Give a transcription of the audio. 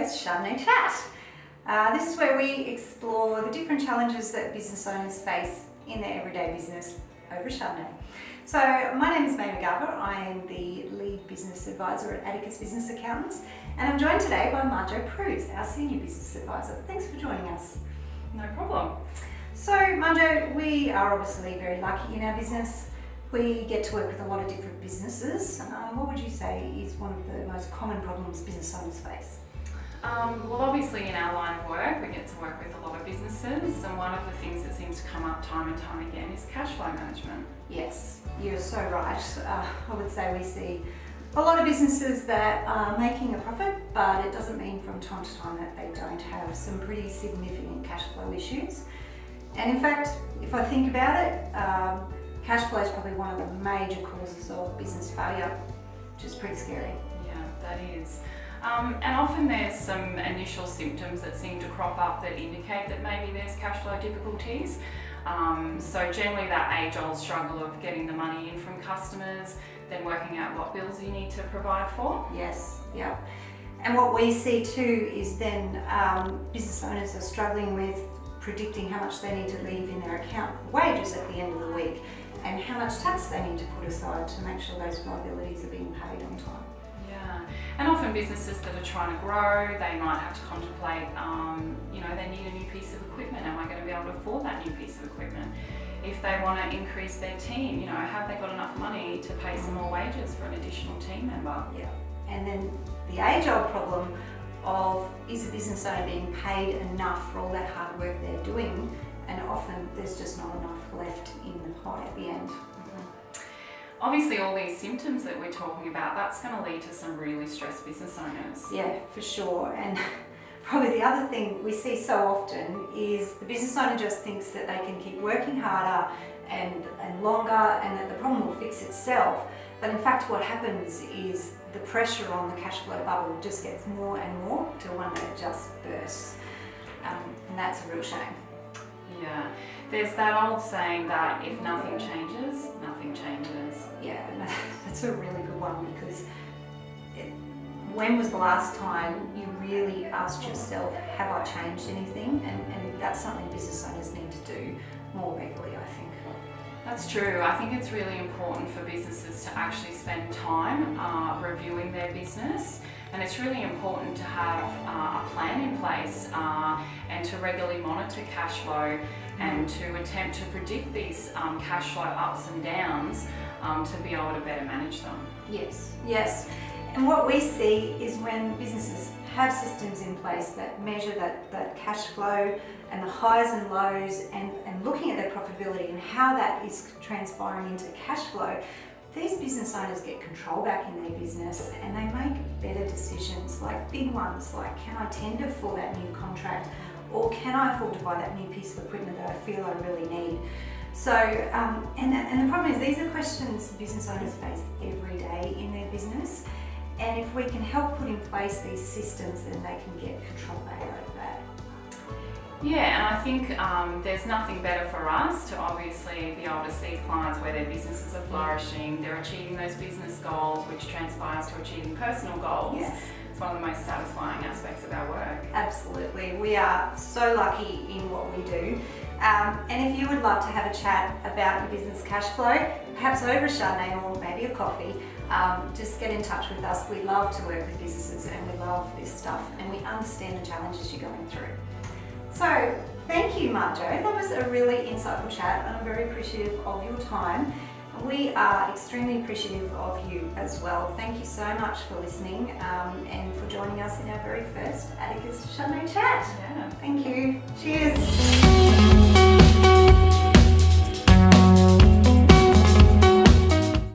Marjo's Chardonnay Chat. This is where we explore the different challenges that business owners face in their everyday business over Chardonnay. So my name is May McGarver. I am the lead business advisor at Atticus Business Accountants, and I'm joined today by Marjo Pruse, our senior business advisor. Thanks for joining us. No problem. So Marjo, we are obviously very lucky in our business. We get to work with a lot of different businesses. What would you say is one of the most common problems business owners face? Well, obviously in our line of work, we get to work with a lot of businesses, and one of the things that seems to come up time and time again is cash flow management. Yes, you're so right. I would say we see a lot of businesses that are making a profit, but it doesn't mean from time to time that they don't have some pretty significant cash flow issues. And in fact, if I think about it, cash flow is probably one of the major causes of business failure, which is pretty scary. Yeah, that is. And often there's some initial symptoms that seem to crop up that indicate that maybe there's cash flow difficulties. So generally that age-old struggle of getting the money in from customers, then working out what bills you need to provide for. Yes, yeah. And what we see too is then business owners are struggling with predicting how much they need to leave in their account for wages at the end of the week, and how much tax they need to put aside to make sure those liabilities are being paid on time. Yeah, and often businesses that are trying to grow, they might have to contemplate, they need a new piece of equipment. Am I going to be able to afford that new piece of equipment? If they want to increase their team, have they got enough money to pay some more wages for an additional team member? Yeah, and then the age-old problem of, is a business owner being paid enough for all that hard work they're doing? And often there's just not enough left in the pie at the end. Obviously all these symptoms that we're talking about, that's going to lead to some really stressed business owners. Yeah, for sure. And probably the other thing we see so often is the business owner just thinks that they can keep working harder and longer, and that the problem will fix itself. But in fact what happens is the pressure on the cash flow bubble just gets more and more to one that it just bursts. And that's a real shame. Yeah, there's that old saying that if nothing changes, nothing changes. Yeah, that's a really good one, because when was the last time you really asked yourself, have I changed anything? And that's something business owners need to do more regularly, I think. That's true. I think it's really important for businesses to actually spend time reviewing their business, and it's really important to have a plan in place and to regularly monitor cash flow and to attempt to predict these cash flow ups and downs to be able to better manage them. Yes, yes. And what we see is when businesses have systems in place that measure that cash flow and the highs and lows, and looking at their profitability and how that is transpiring into cash flow, these business owners get control back in their business, and they make better decisions, like big ones, like can I tender for that new contract, or can I afford to buy that new piece of equipment that I feel I really need? So, and the problem is these are questions business owners face every day in their business. And if we can help put in place these systems, then they can get control back over that. Yeah, and I think there's nothing better for us to obviously be able to see clients where their businesses are flourishing, they're achieving those business goals, which transpires to achieving personal goals. Yes. It's one of the most satisfying aspects of our work. Absolutely. We are so lucky in what we do. And if you would love to have a chat about your business cash flow, perhaps over a Chardonnay or maybe a coffee, just get in touch with us. We love to work with businesses, and we love this stuff, and we understand the challenges you're going through. So thank you, Marjo. That was a really insightful chat, and I'm very appreciative of your time. We are extremely appreciative of you as well. Thank you so much for listening and for joining us in our very first Atticus Chardonnay Chat. Yeah. Thank you. Cheers.